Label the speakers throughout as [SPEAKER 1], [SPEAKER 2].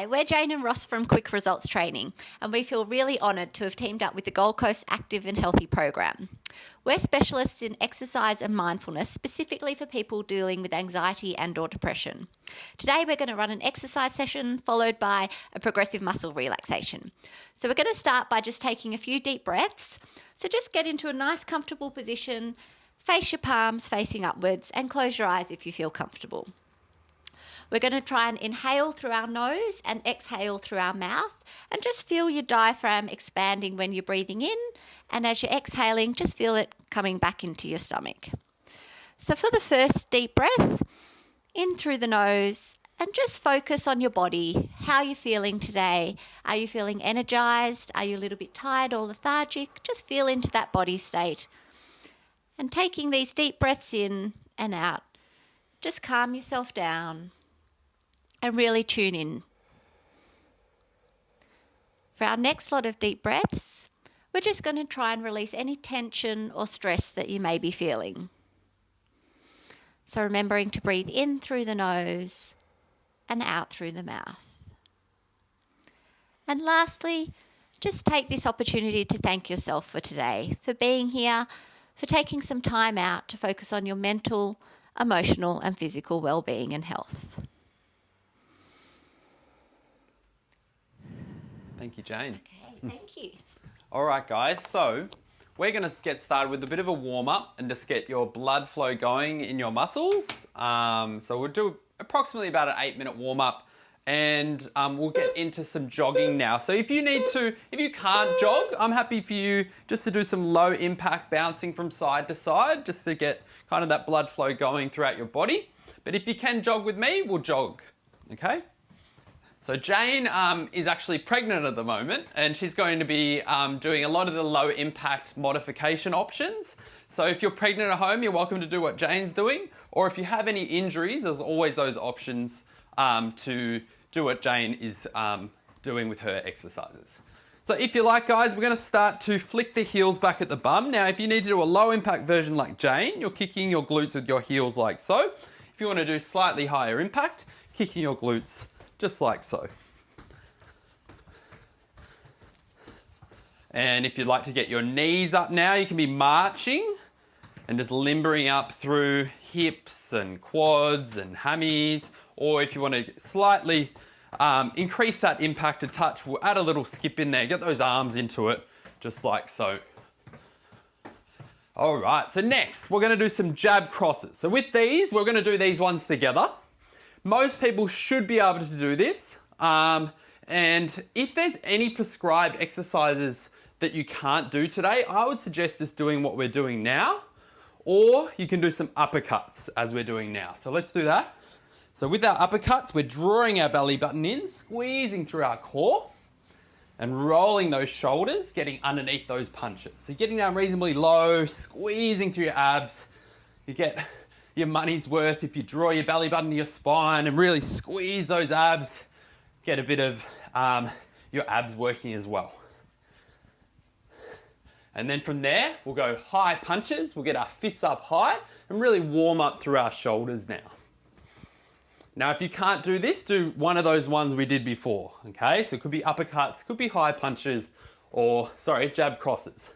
[SPEAKER 1] Hi, we're Jayne and Ross from Quick Results Training, and we feel really honoured to have teamed up with the Gold Coast Active and Healthy program. We're specialists in exercise and mindfulness, specifically for people dealing with anxiety and/or depression. Today we're going to run an exercise session followed by a progressive muscle relaxation. So we're going to start by just taking a few deep breaths. So just get into a nice comfortable position, face your palms facing upwards, and close your eyes if you feel comfortable. We're going to try and inhale through our nose and exhale through our mouth, and just feel your diaphragm expanding when you're breathing in, and as you're exhaling, just feel it coming back into your stomach. So for the first deep breath, in through the nose, and just focus on your body. How you're feeling today. Are you feeling energized? Are you a little bit tired or lethargic? Just feel into that body state. And taking these deep breaths in and out, just calm yourself down and really tune in. For our next lot of deep breaths, we're just going to try and release any tension or stress that you may be feeling. So remembering to breathe in through the nose and out through the mouth. And lastly, just take this opportunity to thank yourself for today, for being here, for taking some time out to focus on your mental, emotional and physical well-being and health.
[SPEAKER 2] Thank you, Jayne.
[SPEAKER 1] Okay, thank you.
[SPEAKER 2] All right, guys, so we're going to get started with a bit of a warm-up and just get your blood flow going in your muscles. So we'll do approximately about an 8-minute warm-up, and we'll get into some jogging now. So if you can't jog, I'm happy for you just to do some low impact bouncing from side to side, just to get kind of that blood flow going throughout your body. But if you can jog with me, we'll jog, okay? So Jayne is actually pregnant at the moment, and she's going to be doing a lot of the low impact modification options. So if you're pregnant at home, you're welcome to do what Jayne's doing, or if you have any injuries, there's always those options to do what Jayne is doing with her exercises. So if you like, guys, we're going to start to flick the heels back at the bum. Now, if you need to do a low impact version like Jayne, you're kicking your glutes with your heels like so. If you want to do slightly higher impact, kicking your glutes just like so. And if you'd like to get your knees up now, you can be marching and just limbering up through hips and quads and hammies. Or if you want to slightly increase that impact a touch, we'll add a little skip in there. Get those arms into it, just like so. All right, so next, we're going to do some jab crosses. So with these, we're going to do these ones together. Most people should be able to do this. And if there's any prescribed exercises that you can't do today, I would suggest just doing what we're doing now, or you can do some uppercuts as we're doing now. So let's do that. So with our uppercuts, we're drawing our belly button in, squeezing through our core, and rolling those shoulders, getting underneath those punches. So getting down reasonably low, squeezing through your abs. You get your money's worth if you draw your belly button to your spine and really squeeze those abs. Get a bit of your abs working as well. And then from there, we'll go high punches. We'll get our fists up high and really warm up through our shoulders now. Now, if you can't do this, do one of those ones we did before, okay? So it could be uppercuts, could be high punches, or, jab crosses.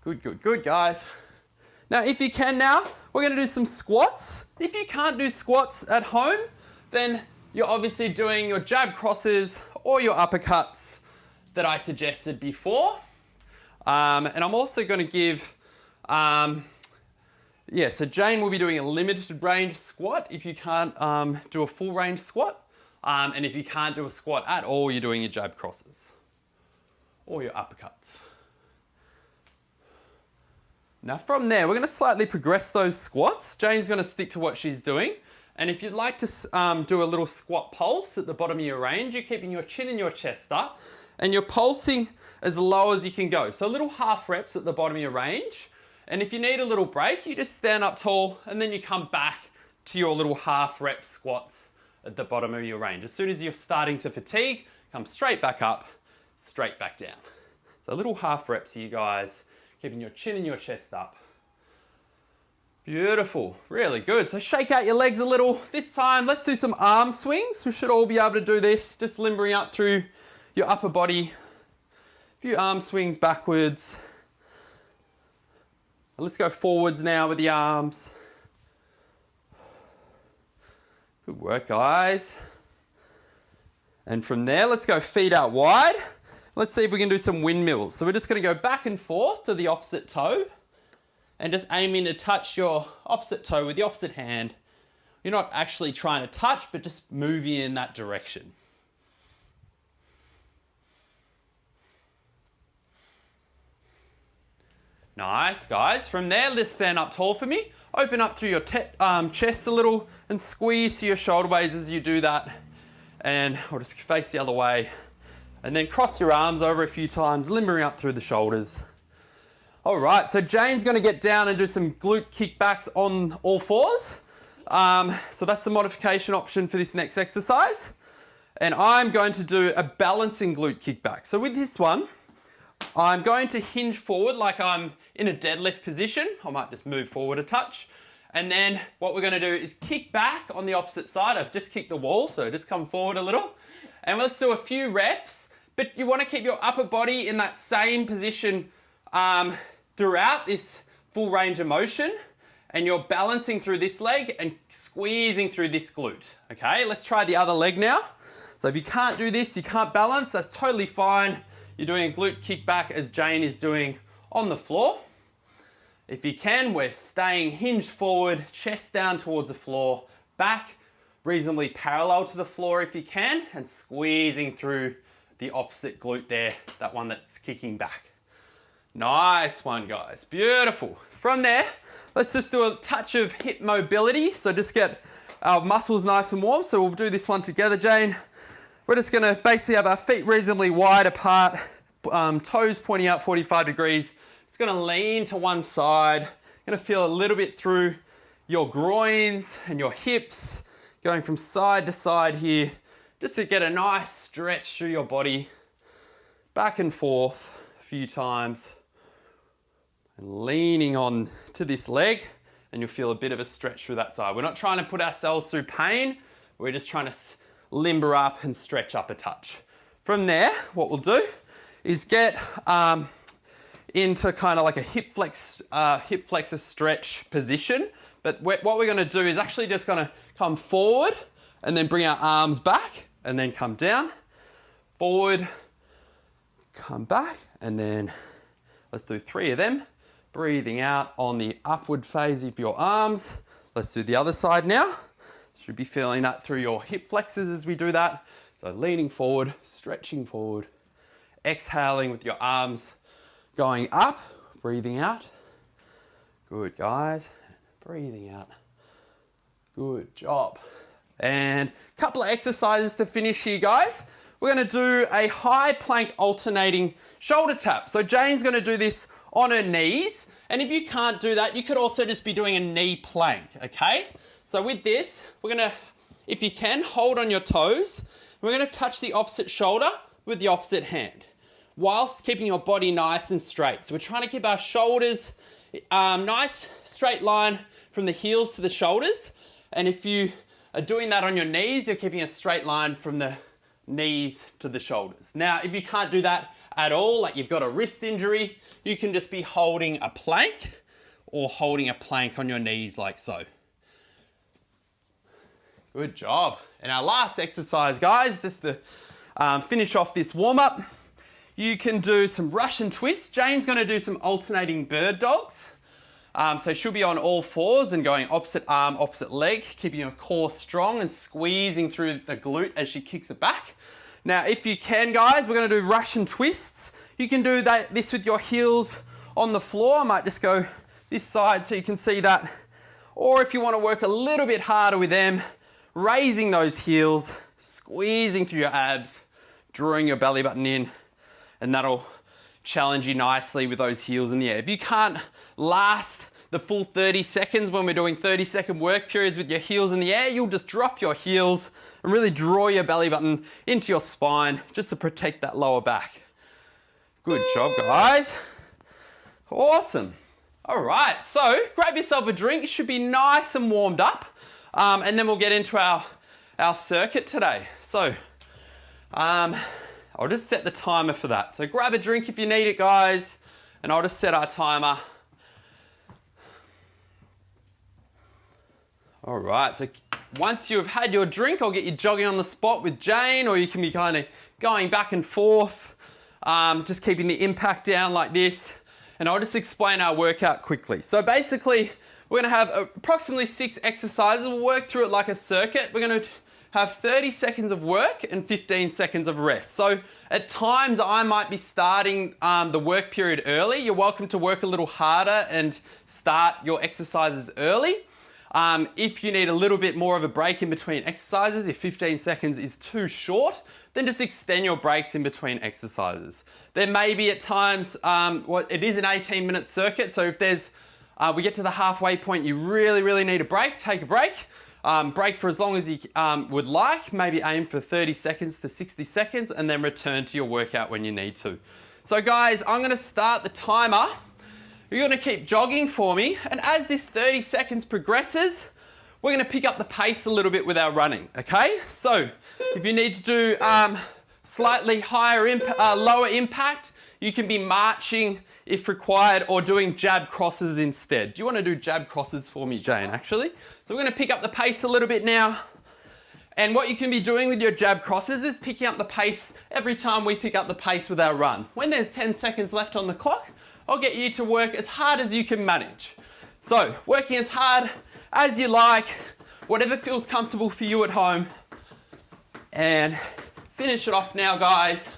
[SPEAKER 2] Good, guys. Now, if you can now, we're going to do some squats. If you can't do squats at home, then you're obviously doing your jab crosses or your uppercuts that I suggested before. And I'm also going to give, so Jayne will be doing a limited range squat if you can't do a full range squat. And if you can't do a squat at all, you're doing your jab crosses or your uppercuts. Now from there, we're going to slightly progress those squats. Jayne's going to stick to what she's doing. And if you'd like to do a little squat pulse at the bottom of your range, you're keeping your chin and your chest up, and you're pulsing as low as you can go. So little half reps at the bottom of your range. And if you need a little break, you just stand up tall and then you come back to your little half rep squats at the bottom of your range. As soon as you're starting to fatigue, come straight back up, straight back down. So little half reps here, guys. Keeping your chin and your chest up. Beautiful, really good. So shake out your legs a little. This time, let's do some arm swings. We should all be able to do this, just limbering up through your upper body. A few arm swings backwards. And let's go forwards now with the arms. Good work, guys. And from there, let's go feet out wide. Let's see if we can do some windmills. So we're just going to go back and forth to the opposite toe and just aiming to touch your opposite toe with the opposite hand. You're not actually trying to touch, but just moving in that direction. Nice, guys. From there, let's stand up tall for me. Open up through your chest a little and squeeze to your shoulder blades as you do that. And I'll just face the other way. And then cross your arms over a few times, limbering up through the shoulders. All right, so Jayne's going to get down and do some glute kickbacks on all fours. So that's the modification option for this next exercise. And I'm going to do a balancing glute kickback. So with this one, I'm going to hinge forward like I'm in a deadlift position. I might just move forward a touch. And then what we're going to do is kick back on the opposite side. I've just kicked the wall, so just come forward a little. And let's do a few reps, but you want to keep your upper body in that same position throughout this full range of motion, and you're balancing through this leg and squeezing through this glute. Okay, let's try the other leg now. So if you can't do this, you can't balance, that's totally fine. You're doing a glute kickback as Jayne is doing on the floor. If you can, we're staying hinged forward, chest down towards the floor, back reasonably parallel to the floor if you can, and squeezing through the opposite glute there, that one that's kicking back. Nice one, guys. Beautiful. From there, let's just do a touch of hip mobility. So just get our muscles nice and warm. So we'll do this one together, Jayne. We're just going to basically have our feet reasonably wide apart, toes pointing out 45 degrees. It's going to lean to one side. You're going to feel a little bit through your groins and your hips, going from side to side here, just to get a nice stretch through your body, back and forth a few times. And leaning on to this leg, and you'll feel a bit of a stretch through that side. We're not trying to put ourselves through pain. We're just trying to limber up and stretch up a touch. From there, what we'll do is get into kind of like a hip flexor stretch position. But what we're going to do is actually just going to come forward and then bring our arms back and then come down, forward, come back, and then let's do 3 of them. Breathing out on the upward phase of your arms. Let's do the other side now. Should be feeling that through your hip flexors as we do that. So leaning forward, stretching forward, exhaling with your arms going up, breathing out. Good, guys. Breathing out. Good job. And a couple of exercises to finish here, guys. We're going to do a high plank alternating shoulder tap. So Jayne's going to do this on her knees. And if you can't do that, you could also just be doing a knee plank, okay? So with this, we're going to, if you can, hold on your toes. We're going to touch the opposite shoulder with the opposite hand, whilst keeping your body nice and straight. So we're trying to keep our shoulders nice, straight line from the heels to the shoulders. And if you are doing that on your knees, you're keeping a straight line from the knees to the shoulders. Now, if you can't do that at all, like you've got a wrist injury, you can just be holding a plank or holding a plank on your knees like so. Good job. And our last exercise, guys, just to finish off this warm-up, you can do some Russian twists. Jayne's going to do some alternating bird dogs. So she'll be on all fours and going opposite arm, opposite leg, keeping your core strong and squeezing through the glute as she kicks it back. Now, if you can, guys, we're going to do Russian twists. You can do this with your heels on the floor. I might just go this side so you can see that. Or if you want to work a little bit harder with them, raising those heels, squeezing through your abs, drawing your belly button in, and that'll challenge you nicely with those heels in the air. If you can't last the full 30 seconds when we're doing 30-second work periods with your heels in the air, you'll just drop your heels and really draw your belly button into your spine just to protect that lower back. Good job, guys. Awesome. All right, so grab yourself a drink. It should be nice and warmed up. And then we'll get into our circuit today. So I'll just set the timer for that. So grab a drink if you need it, guys. And I'll just set our timer. All right, so once you've had your drink, I'll get you jogging on the spot with Jayne, or you can be kind of going back and forth, just keeping the impact down like this. And I'll just explain our workout quickly. So basically, we're gonna have approximately 6 exercises. We'll work through it like a circuit. We're gonna have 30 seconds of work and 15 seconds of rest. So at times I might be starting the work period early. You're welcome to work a little harder and start your exercises early. If you need a little bit more of a break in between exercises, if 15 seconds is too short, then just extend your breaks in between exercises. There may be at times, it is an 18-minute circuit, so if there's, we get to the halfway point, you really need a break, take a break. Break for as long as you would like, maybe aim for 30 seconds to 60 seconds, and then return to your workout when you need to. So guys, I'm gonna start the timer. You're gonna keep jogging for me, and as this 30 seconds progresses, we're gonna pick up the pace a little bit with our running, okay? So, if you need to do slightly lower impact, you can be marching if required, or doing jab crosses instead. Do you wanna do jab crosses for me, Jayne, actually? So we're gonna pick up the pace a little bit now. And what you can be doing with your jab crosses is picking up the pace every time we pick up the pace with our run. When there's 10 seconds left on the clock, I'll get you to work as hard as you can manage. So, working as hard as you like, whatever feels comfortable for you at home. And finish it off now, guys.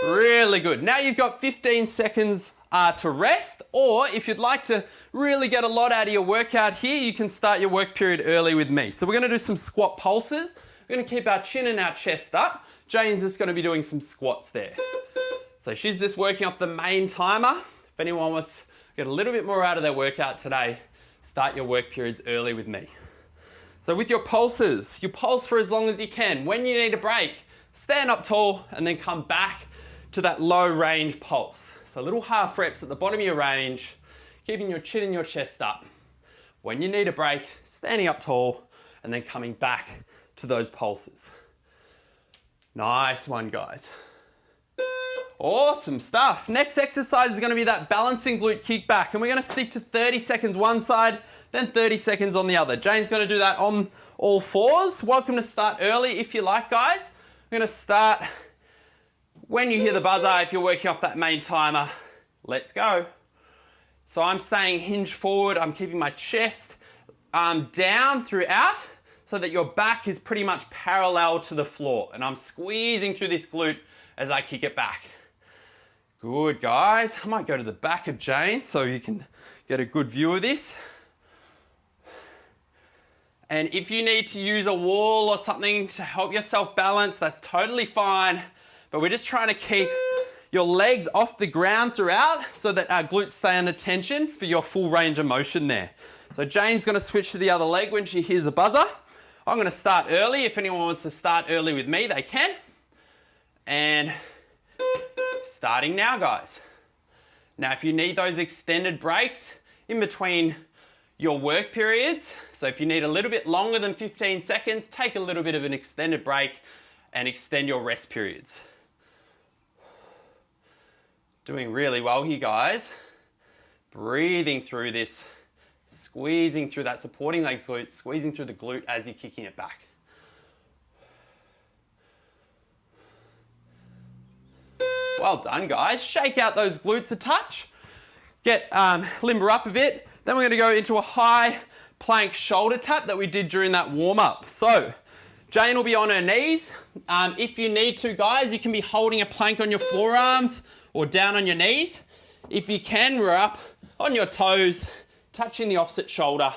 [SPEAKER 2] Really good. Now you've got 15 seconds to rest, or if you'd like to really get a lot out of your workout here, you can start your work period early with me. So we're gonna do some squat pulses. We're gonna keep our chin and our chest up. Jayne's just gonna be doing some squats there. So she's just working off the main timer. If anyone wants to get a little bit more out of their workout today, start your work periods early with me. So with your pulses, you pulse for as long as you can. When you need a break, stand up tall and then come back to that low range pulse. So little half reps at the bottom of your range, keeping your chin and your chest up. When you need a break, standing up tall and then coming back to those pulses. Nice one, guys. Awesome stuff. Next exercise is going to be that balancing glute kickback, and we're going to stick to 30 seconds one side, then 30 seconds on the other. Jayne's going to do that on all fours. Welcome to start early if you like, guys. We're going to start when you hear the buzzer. If you're working off that main timer, let's go. So I'm staying hinged forward. I'm keeping my chest down throughout so that your back is pretty much parallel to the floor, and I'm squeezing through this glute as I kick it back. Good, guys. I might go to the back of Jayne so you can get a good view of this. And if you need to use a wall or something to help yourself balance, that's totally fine. But we're just trying to keep your legs off the ground throughout so that our glutes stay under tension for your full range of motion there. So Jayne's gonna switch to the other leg when she hears the buzzer. I'm gonna start early. If anyone wants to start early with me, they can. And starting now, guys. Now, if you need those extended breaks in between your work periods, so if you need a little bit longer than 15 seconds, take a little bit of an extended break and extend your rest periods. Doing really well here, guys. Breathing through this, squeezing through that supporting leg glute, squeezing through the glute as you're kicking it back. Well done, guys. Shake out those glutes a touch. Get limber up a bit. Then we're going to go into a high plank shoulder tap that we did during that warm up. So Jayne will be on her knees. If you need to, guys, you can be holding a plank on your forearms or down on your knees. If you can, we're up on your toes, touching the opposite shoulder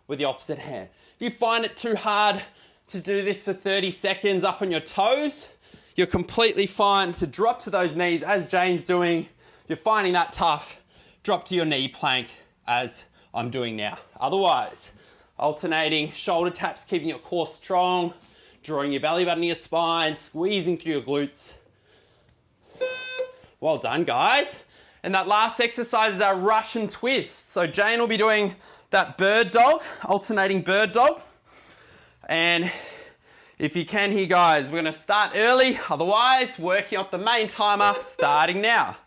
[SPEAKER 2] with the opposite hand. If you find it too hard to do this for 30 seconds up on your toes, you're completely fine to drop to those knees as Jayne's doing. If you're finding that tough, drop to your knee plank as I'm doing now. Otherwise, alternating shoulder taps, keeping your core strong, drawing your belly button to your spine, squeezing through your glutes. Well done, guys. And that last exercise is our Russian twist. So Jayne will be doing that bird dog, alternating bird dog. And if you can here, guys, we're gonna start early, otherwise working off the main timer, starting now.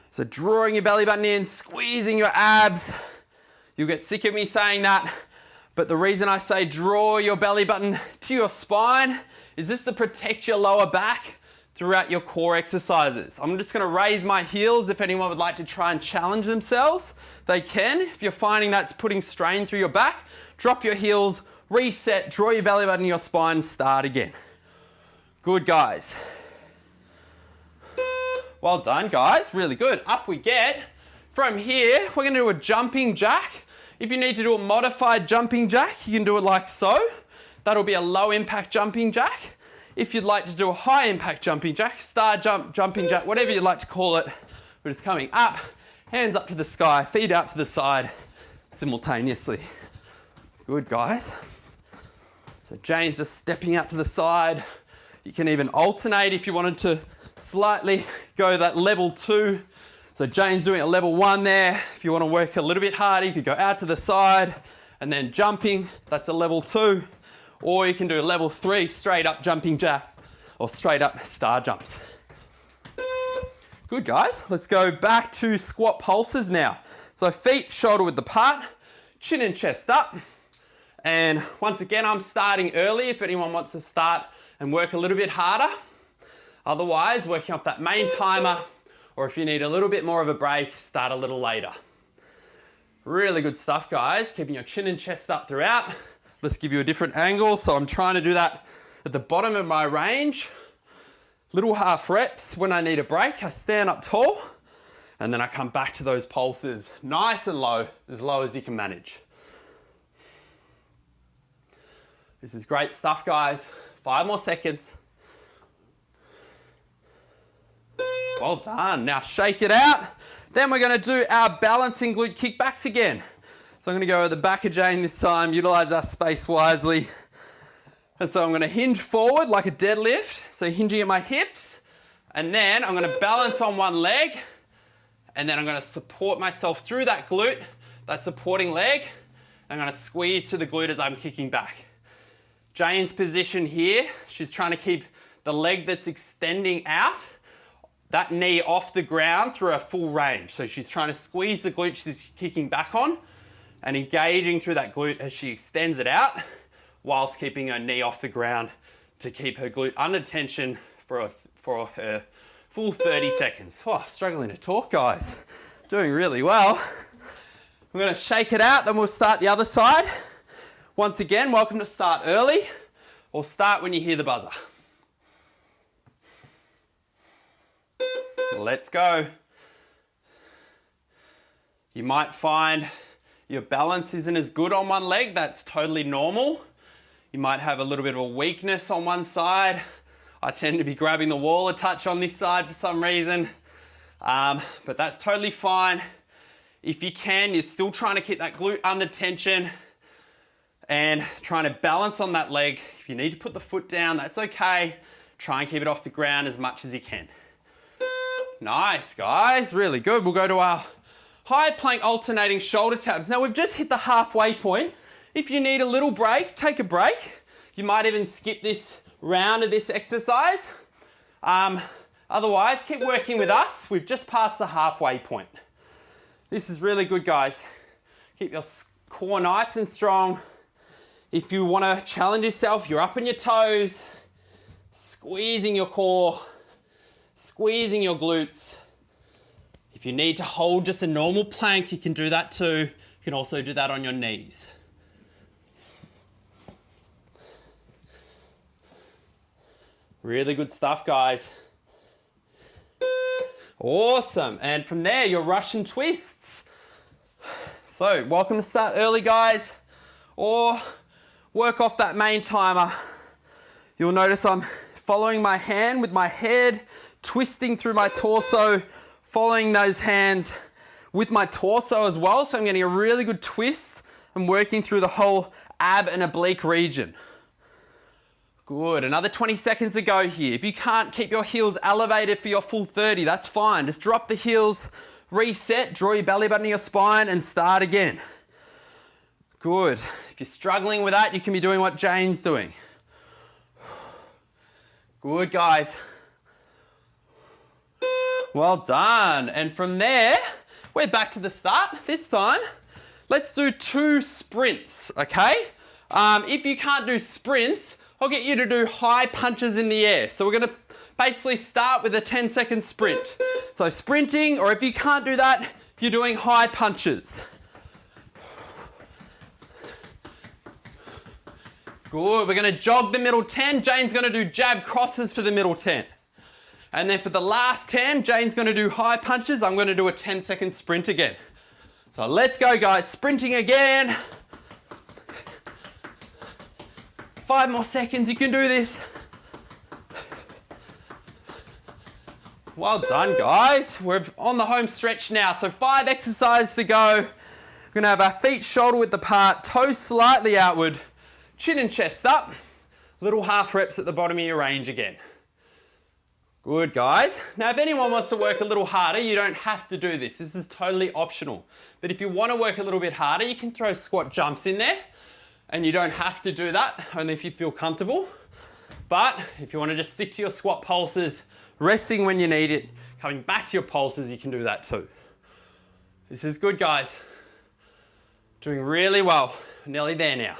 [SPEAKER 2] So drawing your belly button in, squeezing your abs. You'll get sick of me saying that, but the reason I say draw your belly button to your spine is this to protect your lower back throughout your core exercises. I'm just gonna raise my heels. If anyone would like to try and challenge themselves, they can. If you're finding that's putting strain through your back, drop your heels, reset, draw your belly button to your spine, start again. Good, guys. Well done, guys, really good. Up we get. From here, we're gonna do a jumping jack. If you need to do a modified jumping jack, you can do it like so. That'll be a low impact jumping jack. If you'd like to do a high impact jumping jack, star jump, jumping jack, whatever you'd like to call it, but it's coming up, hands up to the sky, feet out to the side simultaneously. Good, guys. So Jayne's just stepping out to the side. You can even alternate if you wanted to slightly go that level 2. So Jayne's doing a level 1 there. If you want to work a little bit harder, you could go out to the side and then jumping, that's a level 2. Or you can do a level 3 straight up jumping jacks or straight up star jumps. Good, guys. Let's go back to squat pulses now. So feet shoulder width apart, chin and chest up. And once again, I'm starting early if anyone wants to start and work a little bit harder. Otherwise, working off that main timer, or if you need a little bit more of a break, start a little later. Really good stuff, guys. Keeping your chin and chest up throughout. Let's give you a different angle. So I'm trying to do that at the bottom of my range. Little half reps. When I need a break, I stand up tall and then I come back to those pulses nice and low as you can manage. This is great stuff, guys. 5 more seconds. Well done. Now shake it out. Then we're going to do our balancing glute kickbacks again. So I'm going to go at the back of Jayne this time, utilize our space wisely. And so I'm going to hinge forward like a deadlift. So hinging at my hips. And then I'm going to balance on one leg. And then I'm going to support myself through that glute, that supporting leg. I'm going to squeeze to the glute as I'm kicking back. Jayne's position here, she's trying to keep the leg that's extending out, that knee off the ground through a full range. So she's trying to squeeze the glute she's kicking back on and engaging through that glute as she extends it out whilst keeping her knee off the ground to keep her glute under tension for her full 30 seconds. Oh, struggling to talk, guys. Doing really well. I'm going to shake it out, then we'll start the other side. Once again, welcome to start early or start when you hear the buzzer. Let's go. You might find your balance isn't as good on one leg. That's totally normal. You might have a little bit of a weakness on one side. I tend to be grabbing the wall a touch on this side for some reason, but that's totally fine. If you can, you're still trying to keep that glute under tension and trying to balance on that leg. If you need to put the foot down, that's okay. Try and keep it off the ground as much as you can. Nice, guys, really good. We'll go to our high plank alternating shoulder taps. Now we've just hit the halfway point. If you need a little break, take a break. You might even skip this round of this exercise. Otherwise, keep working with us. We've just passed the halfway point. This is really good, guys. Keep your core nice and strong. If you want to challenge yourself, you're up on your toes, squeezing your core, squeezing your glutes. If you need to hold just a normal plank, you can do that too. You can also do that on your knees. Really good stuff, guys. Awesome. And from there, your Russian twists. So, welcome to start early, guys, or work off that main timer. You'll notice I'm following my hand with my head, twisting through my torso, following those hands with my torso as well. So I'm getting a really good twist and working through the whole ab and oblique region. Good, another 20 seconds to go here. If you can't keep your heels elevated for your full 30, that's fine. Just drop the heels, reset, draw your belly button to your spine and start again. Good. If you're struggling with that, you can be doing what Jayne's doing. Good, guys. Well done. And from there, we're back to the start. This time, let's do 2 sprints, okay? If you can't do sprints, I'll get you to do high punches in the air. So we're gonna basically start with a 10-second sprint. So sprinting, or if you can't do that, you're doing high punches. Good, we're gonna jog the middle 10. Jayne's gonna do jab crosses for the middle 10. And then for the last 10, Jayne's gonna do high punches. I'm gonna do a 10-second sprint again. So let's go, guys. Sprinting again. 5 more seconds, you can do this. Well done, guys. We're on the home stretch now. So 5 exercises to go. We're gonna have our feet shoulder width apart, toes slightly outward, chin and chest up. Little half reps at the bottom of your range again. Good, guys. Now, if anyone wants to work a little harder, you don't have to do this. This is totally optional. But if you want to work a little bit harder, you can throw squat jumps in there. And you don't have to do that, only if you feel comfortable. But if you want to just stick to your squat pulses, resting when you need it, coming back to your pulses, you can do that too. This is good, guys. Doing really well. Nearly there now.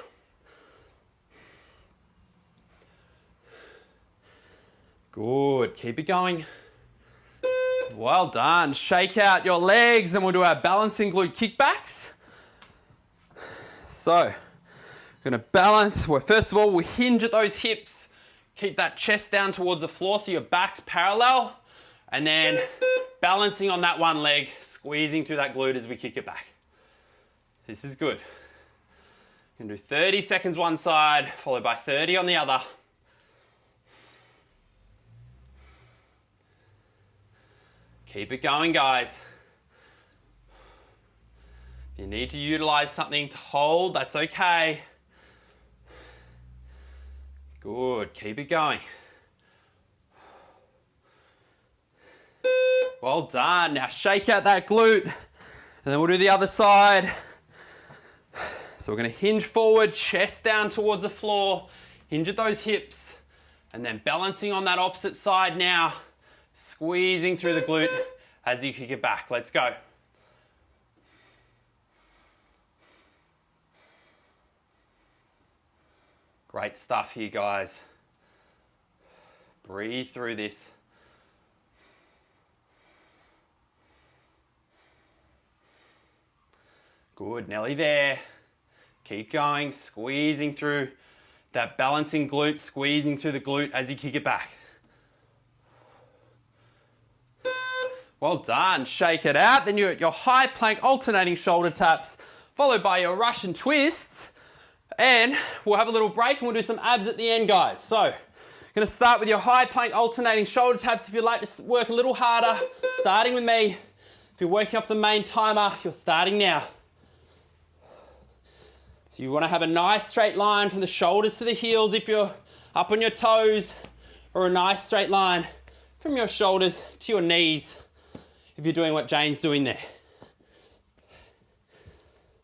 [SPEAKER 2] Good, keep it going. Well done. Shake out your legs and we'll do our balancing glute kickbacks. So, we're gonna balance. Well, first of all, we'll hinge at those hips. Keep that chest down towards the floor so your back's parallel. And then balancing on that one leg, squeezing through that glute as we kick it back. This is good. You can do 30 seconds one side, followed by 30 on the other. Keep it going, guys. If you need to utilize something to hold, that's okay. Good, keep it going. Well done. Now shake out that glute, and then we'll do the other side. So we're gonna hinge forward, chest down towards the floor, hinge at those hips, and then balancing on that opposite side now. Squeezing through the glute as you kick it back. Let's go. Great stuff here, guys. Breathe through this. Good, nearly there. Keep going, squeezing through that balancing glute, squeezing through the glute as you kick it back. Well done. Shake it out. Then you're at your high plank alternating shoulder taps, followed by your Russian twists. And we'll have a little break and we'll do some abs at the end, guys. So, you're going to start with your high plank alternating shoulder taps. If you'd like to work a little harder, starting with me. If you're working off the main timer, you're starting now. So you want to have a nice straight line from the shoulders to the heels if you're up on your toes, or a nice straight line from your shoulders to your knees if you're doing what Jayne's doing there.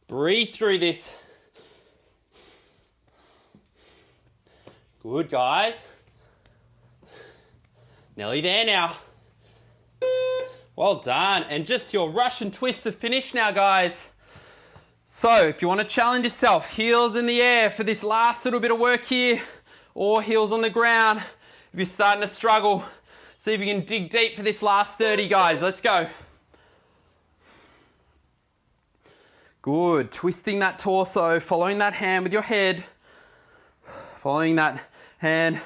[SPEAKER 2] Breathe through this. Good, guys. Nearly there now. Well done. And just your Russian twists are finished now, guys. So if you want to challenge yourself, heels in the air for this last little bit of work here, or heels on the ground. If you're starting to struggle, see if you can dig deep for this last 30, guys. Let's go. Good. Twisting that torso, following that hand with your head, following that hand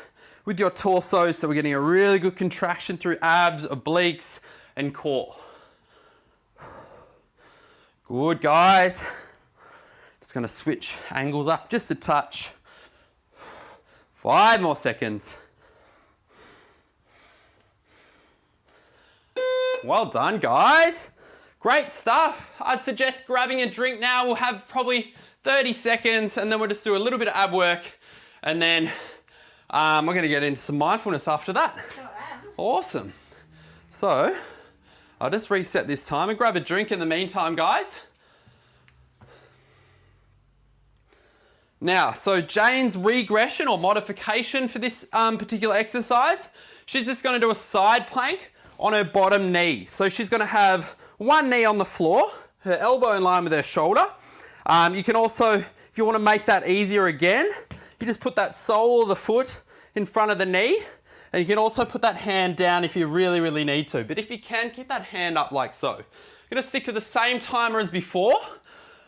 [SPEAKER 2] with your torso. So we're getting a really good contraction through abs, obliques, and core. Good, guys. Just going to switch angles up just a touch. 5 more seconds. Well done, guys. Great stuff. I'd suggest grabbing a drink now. We'll have probably 30 seconds and then we'll just do a little bit of ab work. And then we're going to get into some mindfulness after that.
[SPEAKER 1] Sure am.
[SPEAKER 2] Awesome. So, I'll just reset this time and grab a drink in the meantime, guys. Now, so Jayne's regression or modification for this particular exercise, she's just going to do a side plank on her bottom knee. So she's going to have one knee on the floor, her elbow in line with her shoulder. You can also, if you want to make that easier again, you just put that sole of the foot in front of the knee, and you can also put that hand down if you really, really need to. But if you can, keep that hand up like so. You're going to stick to the same timer as before.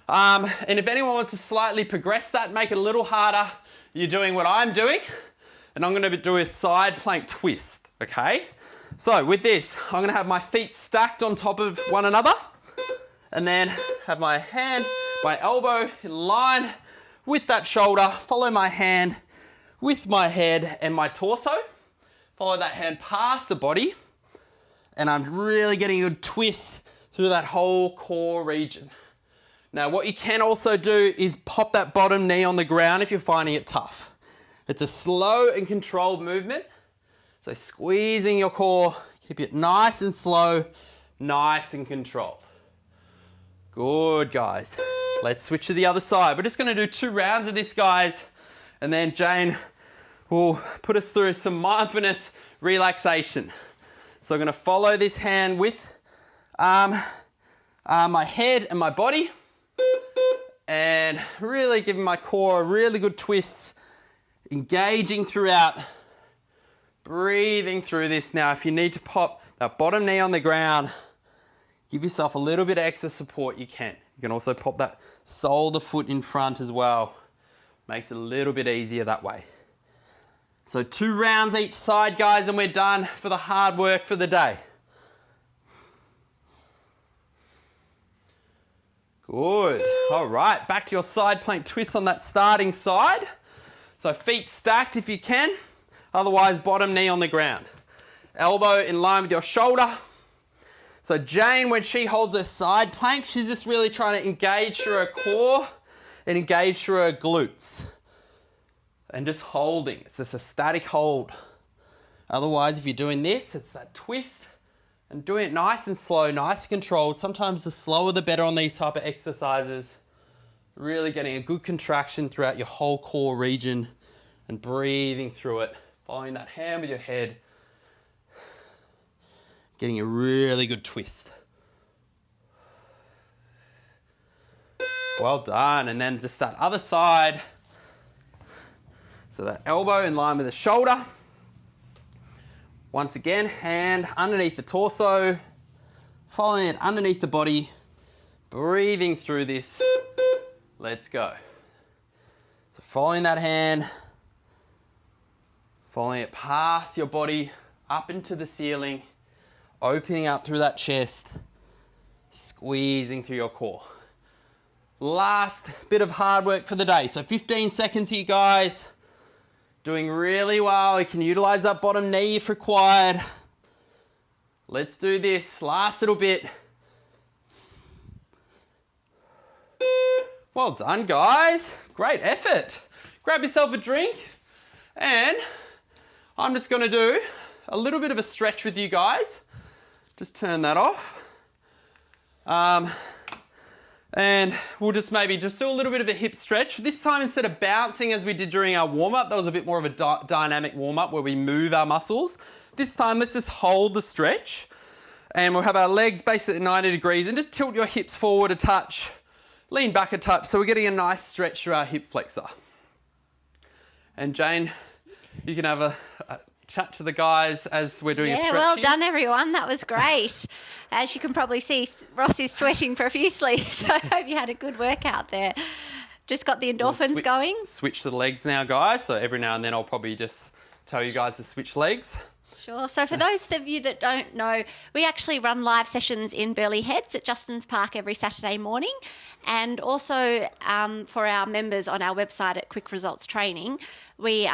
[SPEAKER 2] And if anyone wants to slightly progress that, make it a little harder, you're doing what I'm doing. And I'm going to do a side plank twist, okay? So with this, I'm going to have my feet stacked on top of one another, and then have my hand, my elbow in line with that shoulder, follow my hand with my head and my torso, follow that hand past the body, and I'm really getting a good twist through that whole core region. Now, what you can also do is pop that bottom knee on the ground if you're finding it tough. It's a slow and controlled movement. So squeezing your core, keep it nice and slow, nice and controlled. Good, guys. Let's switch to the other side. We're just going to do 2 rounds of this, guys. And then Jayne will put us through some mindfulness relaxation. So I'm going to follow this hand with my head and my body. And really giving my core a really good twist, engaging throughout, breathing through this. Now, if you need to pop that bottom knee on the ground, give yourself a little bit of extra support, you can. You can also pop that sole of the foot in front as well. Makes it a little bit easier that way. So 2 rounds each side, guys, and we're done for the hard work for the day. Good. All right, back to your side plank twist on that starting side. So feet stacked if you can, otherwise bottom knee on the ground. Elbow in line with your shoulder. So Jayne, when she holds her side plank, she's just really trying to engage through her core and engage through her glutes. And just holding, it's just a static hold. Otherwise, if you're doing this, it's that twist. And doing it nice and slow, nice and controlled. Sometimes the slower the better on these type of exercises. Really getting a good contraction throughout your whole core region and breathing through it. Following that hand with your head. Getting a really good twist. Well done. And then just that other side. So that elbow in line with the shoulder. Once again, hand underneath the torso, following it underneath the body, breathing through this. Let's go. So following that hand, following it past your body, up into the ceiling, opening up through that chest, squeezing through your core. Last bit of hard work for the day. So 15 seconds here, guys. Doing really well. You can utilize that bottom knee if required. Let's do this. Last little bit. Well done, guys. Great effort. Grab yourself a drink. And I'm just going to do a little bit of a stretch with you guys. Just turn that off. And we'll just maybe just do a little bit of a hip stretch. This time, instead of bouncing as we did during our warm-up, that was a bit more of a dynamic warm-up where we move our muscles. This time, let's just hold the stretch. And we'll have our legs basically at 90 degrees and just tilt your hips forward a touch. Lean back a touch. So we're getting a nice stretch through our hip flexor. And Jayne, you can have a chat to the guys as we're doing a stretch.
[SPEAKER 1] Yeah, well done, everyone. That was great. As you can probably see, Ross is sweating profusely, so I hope you had a good workout there. Just got the endorphins going.
[SPEAKER 2] Switch to the legs now, guys. So every now and then I'll probably just tell you guys to switch legs.
[SPEAKER 1] Sure. So for those of you that don't know, we actually run live sessions in Burleigh Heads at Justin's Park every Saturday morning. And also for our members on our website at Quick Results Training, we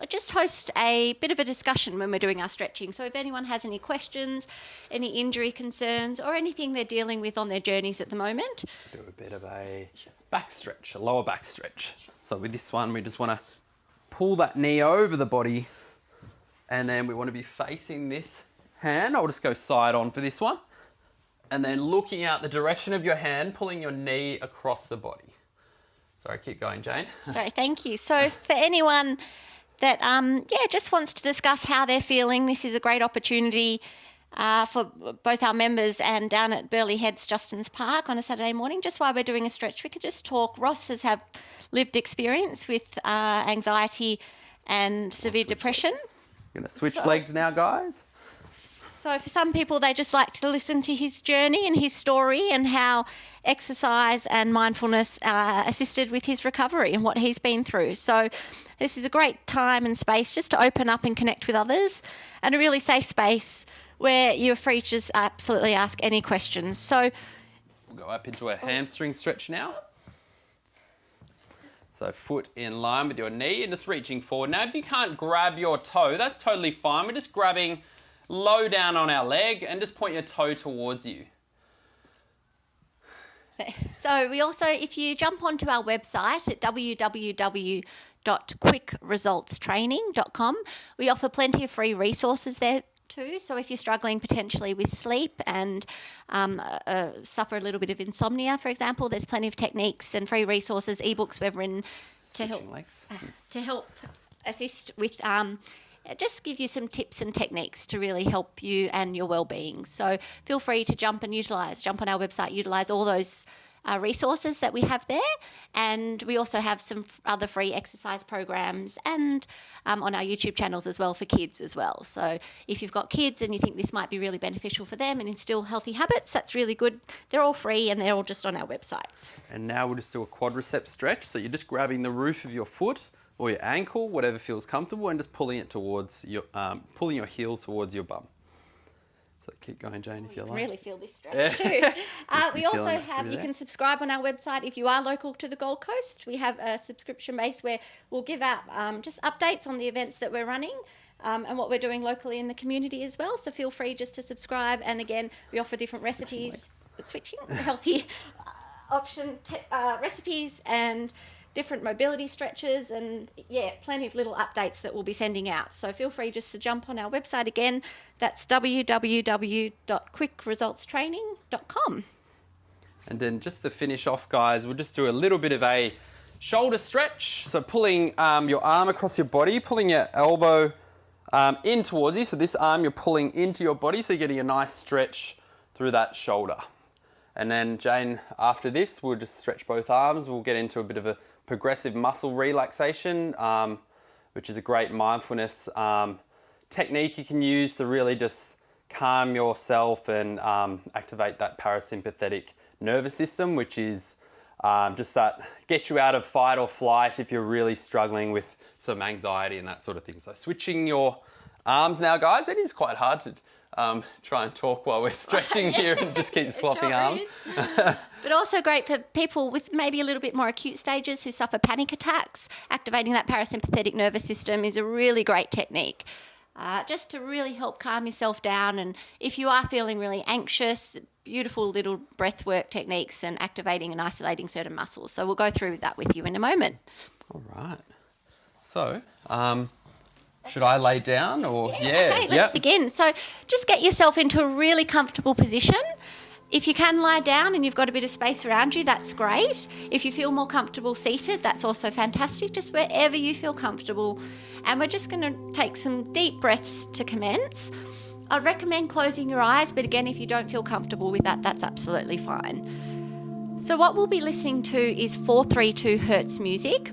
[SPEAKER 1] just host a bit of a discussion when we're doing our stretching. So if anyone has any questions, any injury concerns, or anything they're dealing with on their journeys at the moment.
[SPEAKER 2] Do a bit of a back stretch, a lower back stretch. So with this one, we just want to pull that knee over the body. And then we want to be facing this hand. I'll just go side on for this one. And then looking out the direction of your hand, pulling your knee across the body. Sorry, keep going, Jayne.
[SPEAKER 1] Sorry, thank you. So for anyone that just wants to discuss how they're feeling, this is a great opportunity for both our members and down at Burleigh Heads, Justin's Park on a Saturday morning. Just while we're doing a stretch, we could just talk. Ross has had lived experience with anxiety and severe depression.
[SPEAKER 2] We're going to switch legs now, guys.
[SPEAKER 1] So for some people, they just like to listen to his journey and his story and how exercise and mindfulness assisted with his recovery and what he's been through. So this is a great time and space just to open up and connect with others, and a really safe space where you're free to just absolutely ask any questions. So
[SPEAKER 2] we'll go up into a hamstring stretch now. So foot in line with your knee and just reaching forward. Now, if you can't grab your toe, that's totally fine. We're just grabbing low down on our leg and just point your toe towards you.
[SPEAKER 1] So we also, if you jump onto our website at www.quickresultstraining.com, we offer plenty of free resources there too. So if you're struggling potentially with sleep and suffer a little bit of insomnia, for example, there's plenty of techniques and free resources, ebooks we've written to help assist with just give you some tips and techniques to really help you and your well-being. So feel free to jump on our website, utilise all those resources that we have there. And we also have some other free exercise programs and on our YouTube channels as well for kids as well. So if you've got kids and you think this might be really beneficial for them and instill healthy habits, that's really good. They're all free and they're all just on our websites.
[SPEAKER 2] And now we'll just do a quadricep stretch. So you're just grabbing the roof of your foot or your ankle, whatever feels comfortable, and just pulling it towards your, pulling your heel towards your bum. So keep going, Jayne, if you like.
[SPEAKER 1] Really feel this stretch too. We also have, you can subscribe on our website if you are local to the Gold Coast. We have a subscription base where we'll give out just updates on the events that we're running and what we're doing locally in the community as well. So feel free just to subscribe. And again, we offer different recipes, healthy option recipes and different mobility stretches and plenty of little updates that we'll be sending out. So feel free just to jump on our website again. That's www.quickresultstraining.com.
[SPEAKER 2] And then just to finish off, guys, we'll just do a little bit of a shoulder stretch. So pulling your arm across your body, pulling your elbow in towards you. So this arm you're pulling into your body, so you're getting a nice stretch through that shoulder. And then Jayne, after this, we'll just stretch both arms. We'll get into a bit of a progressive muscle relaxation, which is a great mindfulness technique you can use to really just calm yourself and activate that parasympathetic nervous system, which is just that get you out of fight or flight if you're really struggling with some anxiety and that sort of thing. So switching your arms now, guys. It is quite hard to try and talk while we're stretching here and just keep swapping arms.
[SPEAKER 1] But also great for people with maybe a little bit more acute stages who suffer panic attacks. Activating that parasympathetic nervous system is a really great technique. Just to really help calm yourself down. And if you are feeling really anxious, beautiful little breath work techniques and activating and isolating certain muscles. So we'll go through that with you in a moment.
[SPEAKER 2] All right. So, should I lay down or?
[SPEAKER 1] Okay, let's begin. So just get yourself into a really comfortable position. If you can lie down and you've got a bit of space around you, that's great. If you feel more comfortable seated, that's also fantastic. Just wherever you feel comfortable. And we're just going to take some deep breaths to commence. I'd recommend closing your eyes, but again, if you don't feel comfortable with that, that's absolutely fine. So what we'll be listening to is 432 Hertz music,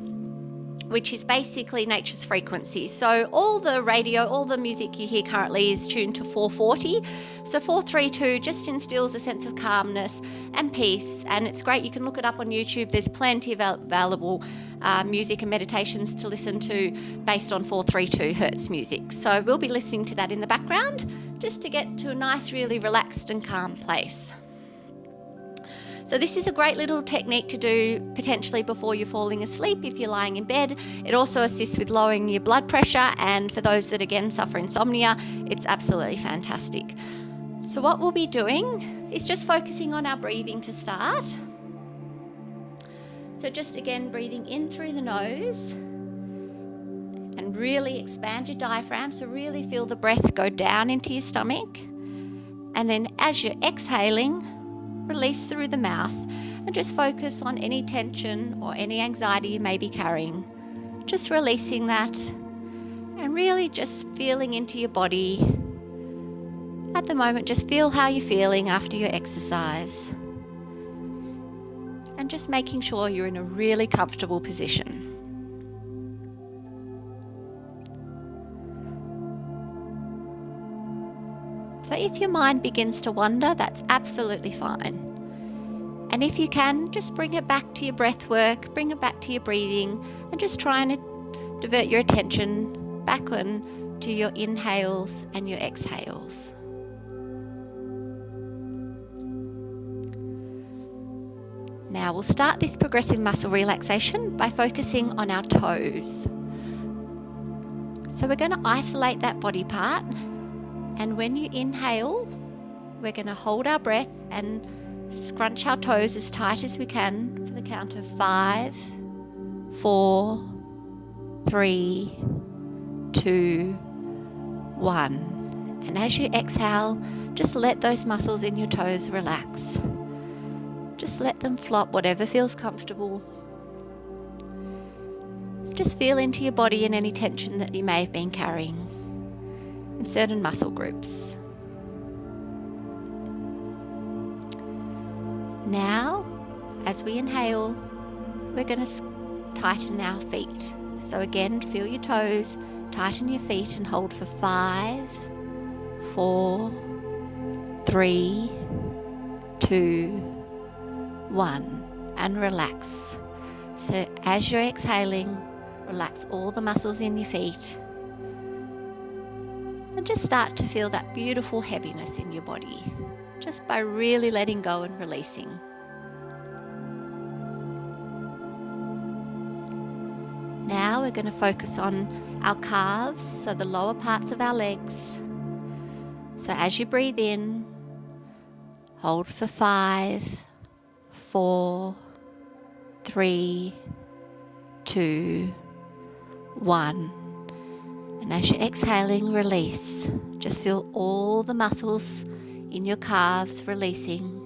[SPEAKER 1] which is basically nature's frequency. So all the radio, all the music you hear currently is tuned to 440. So 432 just instills a sense of calmness and peace. And it's great. You can look it up on YouTube. There's plenty of available music and meditations to listen to based on 432 Hertz music. So we'll be listening to that in the background just to get to a nice, really relaxed and calm place. So this is a great little technique to do potentially before you're falling asleep if you're lying in bed. It also assists with lowering your blood pressure, and for those that again suffer insomnia, it's absolutely fantastic. So what we'll be doing is just focusing on our breathing to start. So just again breathing in through the nose and really expand your diaphragm, so really feel the breath go down into your stomach. And then as you're exhaling, release through the mouth, and just focus on any tension or any anxiety you may be carrying. Just releasing that and really just feeling into your body. At the moment, just feel how you're feeling after your exercise. And just making sure you're in a really comfortable position. So if your mind begins to wander, that's absolutely fine. And if you can, just bring it back to your breath work, bring it back to your breathing, and just try and divert your attention back on to your inhales and your exhales. Now we'll start this progressive muscle relaxation by focusing on our toes. So we're going to isolate that body part, and when you inhale, we're going to hold our breath and scrunch our toes as tight as we can for the count of 5, 4, 3, 2, 1. And as you exhale, just let those muscles in your toes relax. Just let them flop, whatever feels comfortable. Just feel into your body and any tension that you may have been carrying in certain muscle groups. Now, as we inhale, we're going to tighten our feet. So again, feel your toes, tighten your feet and hold for 5, 4, 3, 2, 1, and relax. So as you're exhaling, relax all the muscles in your feet and just start to feel that beautiful heaviness in your body just by really letting go and releasing. Now we're going to focus on our calves, so the lower parts of our legs. So as you breathe in, hold for 5, 4, 3, 2, 1. And as you're exhaling, release. Just feel all the muscles in your calves releasing.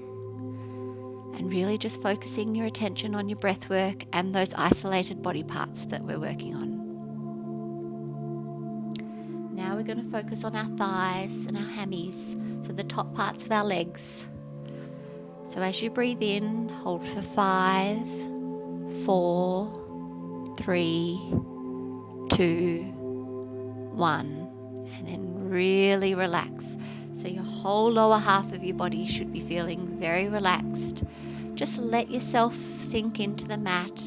[SPEAKER 1] And really just focusing your attention on your breath work and those isolated body parts that we're working on. Now we're going to focus on our thighs and our hammies, so the top parts of our legs. So as you breathe in, hold for 5, 4, 3, 2, 1. And then really relax. So your whole lower half of your body should be feeling very relaxed. Just let yourself sink into the mat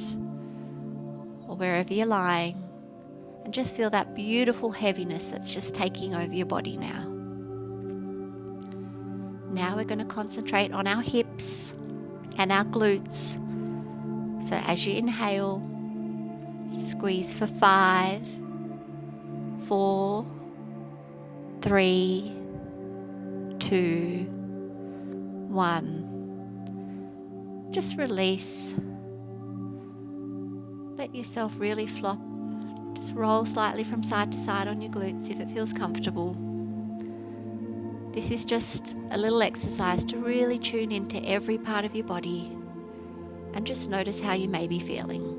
[SPEAKER 1] or wherever you're lying and just feel that beautiful heaviness that's just taking over your body now. Now we're going to concentrate on our hips and our glutes. So as you inhale, squeeze for 5, 4, 3, 2, 1. Just release. Let yourself really flop. Just roll slightly from side to side on your glutes if it feels comfortable. This is just a little exercise to really tune into every part of your body and just notice how you may be feeling.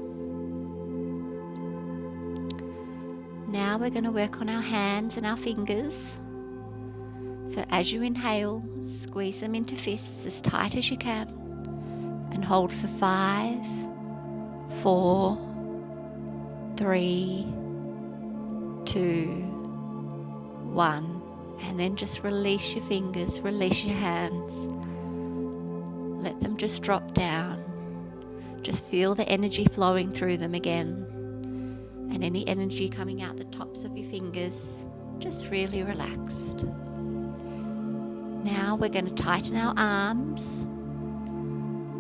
[SPEAKER 1] Now we're going to work on our hands and our fingers. So as you inhale, squeeze them into fists as tight as you can and hold for 5, 4, 3, 2, 1. And then just release your fingers, release your hands. Let them just drop down. Just feel the energy flowing through them again. And any energy coming out the tops of your fingers, just really relaxed. Now we're going to tighten our arms.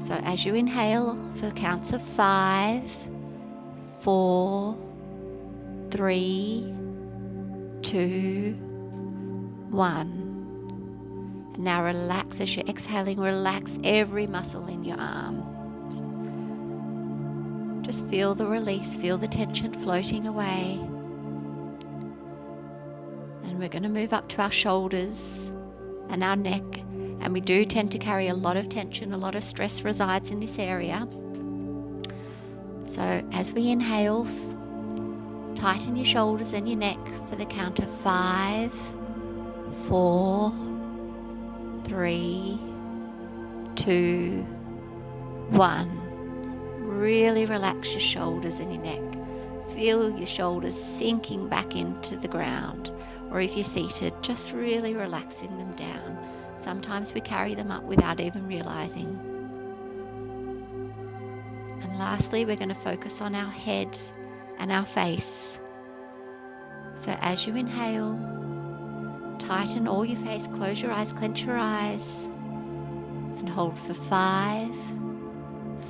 [SPEAKER 1] So as you inhale for counts of 5, 4, 3, 2, 1. And now relax as you're exhaling. Relax every muscle in your arm. Just feel the release, feel the tension floating away. And we're going to move up to our shoulders and our neck And we do tend to carry a lot of tension, a lot of stress resides in this area. So as we inhale, tighten your shoulders and your neck for the count of 5, 4, 3, 2, 1. Really relax your shoulders and your neck. Feel your shoulders sinking back into the ground. Or if you're seated, just really relaxing them down. Sometimes we carry them up without even realizing. And lastly, we're going to focus on our head and our face. So as you inhale, tighten all your face, close your eyes, clench your eyes, and hold for 5,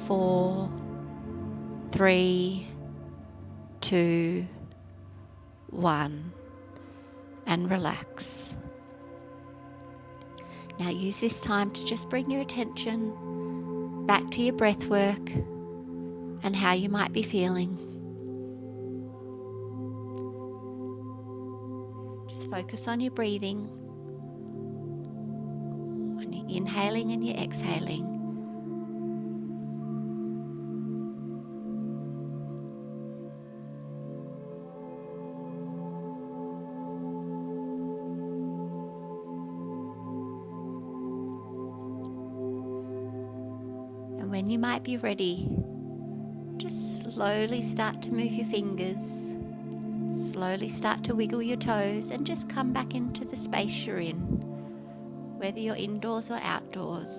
[SPEAKER 1] 4, 3, 2, 1, and relax. Now use this time to just bring your attention back to your breath work and how you might be feeling. Just focus on your breathing, on your inhaling and your exhaling. And when you might be ready, just slowly start to move your fingers, slowly start to wiggle your toes, and just come back into the space you're in, whether you're indoors or outdoors.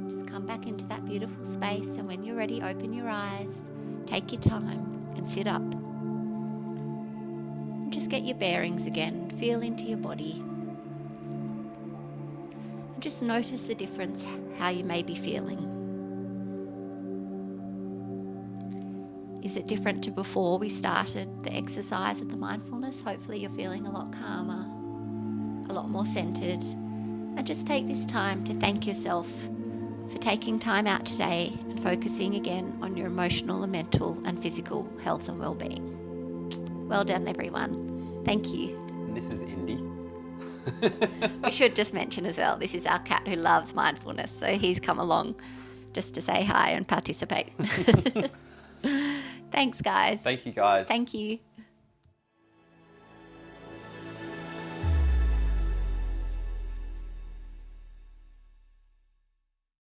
[SPEAKER 1] Just come back into that beautiful space, and when you're ready, open your eyes, take your time, and sit up. And just get your bearings again, feel into your body. Just notice the difference, how you may be feeling. Is it different to before we started the exercise and the mindfulness? Hopefully you're feeling a lot calmer, a lot more centered. And just take this time to thank yourself for taking time out today and focusing again on your emotional and mental and physical health and well-being. Well done, everyone. Thank you.
[SPEAKER 2] And this is Indy.
[SPEAKER 1] We should just mention as well, this is our cat who loves mindfulness, so he's come along just to say hi and participate. Thanks, guys.
[SPEAKER 2] Thank you, guys.
[SPEAKER 1] Thank you.